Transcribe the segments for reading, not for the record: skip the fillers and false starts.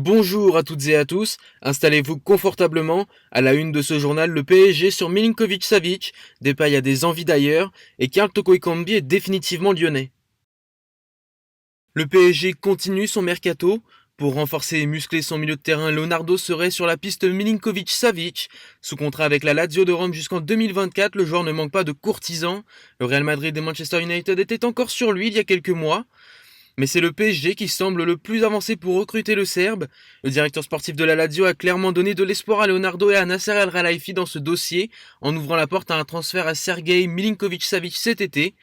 Bonjour à toutes et à tous, installez-vous confortablement. À la une de ce journal, le PSG sur Milinkovic-Savic, Depay a des envies d'ailleurs, et Karl Toko Ekambi est définitivement lyonnais. Le PSG continue son mercato. Pour renforcer et muscler son milieu de terrain, Leonardo serait sur la piste Milinkovic-Savic. Sous contrat avec la Lazio de Rome jusqu'en 2024, le joueur ne manque pas de courtisans. Le Real Madrid et Manchester United étaient encore sur lui il y a quelques mois. Mais c'est le PSG qui semble le plus avancé pour recruter le Serbe. Le directeur sportif de la Lazio a clairement donné de l'espoir à Leonardo et à Nasser El Khelaifi dans ce dossier, en ouvrant la porte à un transfert à Sergei Milinkovic-Savic cet été.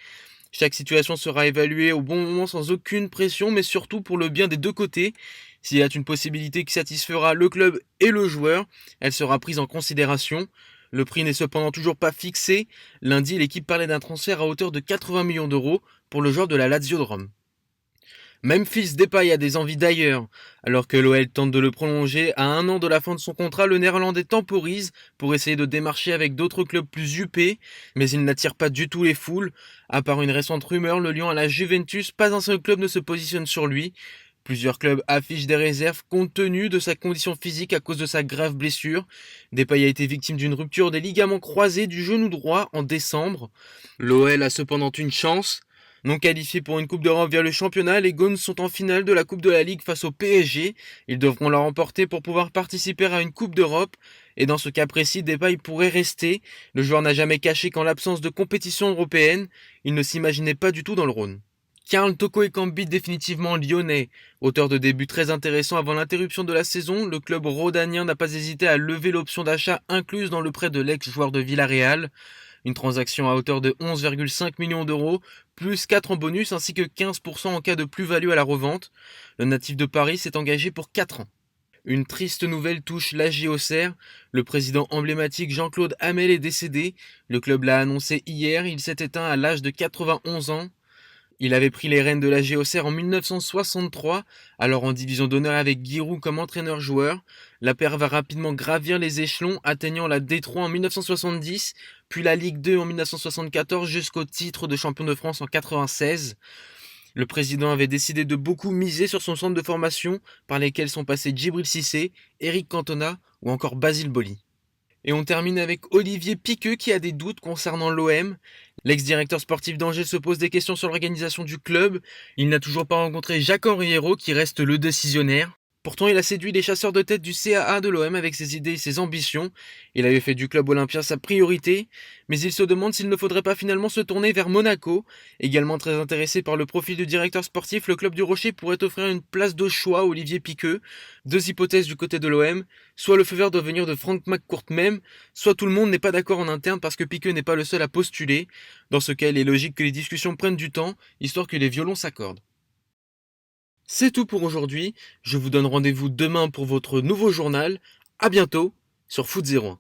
Chaque situation sera évaluée au bon moment sans aucune pression, mais surtout pour le bien des deux côtés. S'il y a une possibilité qui satisfera le club et le joueur, elle sera prise en considération. Le prix n'est cependant toujours pas fixé. Lundi, l'équipe parlait d'un transfert à hauteur de 80 millions d'euros pour le joueur de la Lazio de Rome. Memphis Depay a des envies d'ailleurs. Alors que l'OL tente de le prolonger à 1 an de la fin de son contrat, le Néerlandais temporise pour essayer de démarcher avec d'autres clubs plus huppés, mais il n'attire pas du tout les foules. À part une récente rumeur, le Lyon à la Juventus, pas un seul club ne se positionne sur lui. Plusieurs clubs affichent des réserves compte tenu de sa condition physique à cause de sa grave blessure. Depay a été victime d'une rupture des ligaments croisés du genou droit en décembre. L'OL a cependant une chance. Non qualifiés pour une Coupe d'Europe via le championnat, les Gones sont en finale de la Coupe de la Ligue face au PSG. Ils devront la remporter pour pouvoir participer à une Coupe d'Europe. Et dans ce cas précis, Depay pourrait rester. Le joueur n'a jamais caché qu'en l'absence de compétition européenne, il ne s'imaginait pas du tout dans le Rhône. Karl Toko Ekambi définitivement lyonnais. Auteur de débuts très intéressants avant l'interruption de la saison, le club rhodanien n'a pas hésité à lever l'option d'achat incluse dans le prêt de l'ex-joueur de Villarreal. Une transaction à hauteur de 11,5 millions d'euros, plus 4 en bonus ainsi que 15% en cas de plus-value à la revente. Le natif de Paris s'est engagé pour 4 ans. Une triste nouvelle touche l'AJ Auxerre. Le président emblématique Jean-Claude Hamel est décédé. Le club l'a annoncé hier, il s'est éteint à l'âge de 91 ans. Il avait pris les rênes de la Auxerre en 1963, alors en division d'honneur avec Giroud comme entraîneur-joueur. La paire va rapidement gravir les échelons, atteignant la D3 en 1970, puis la Ligue 2 en 1974 jusqu'au titre de champion de France en 1996. Le président avait décidé de beaucoup miser sur son centre de formation, par lesquels sont passés Djibril Cissé, Eric Cantona ou encore Basile Boli. Et on termine avec Olivier Piqueux qui a des doutes concernant l'OM. L'ex-directeur sportif d'Angers se pose des questions sur l'organisation du club. Il n'a toujours pas rencontré Jacques-Henri Hérault qui reste le décisionnaire. Pourtant, il a séduit les chasseurs de tête du CAA de l'OM avec ses idées et ses ambitions. Il avait fait du club olympien sa priorité, mais il se demande s'il ne faudrait pas finalement se tourner vers Monaco. Également très intéressé par le profil du directeur sportif, le club du Rocher pourrait offrir une place de choix à Olivier Piqueux. Deux hypothèses du côté de l'OM, soit le feu vert doit venir de Franck McCourt même, soit tout le monde n'est pas d'accord en interne parce que Piqueux n'est pas le seul à postuler. Dans ce cas, il est logique que les discussions prennent du temps, histoire que les violons s'accordent. C'est tout pour aujourd'hui, je vous donne rendez-vous demain pour votre nouveau journal. À bientôt sur Foot 01.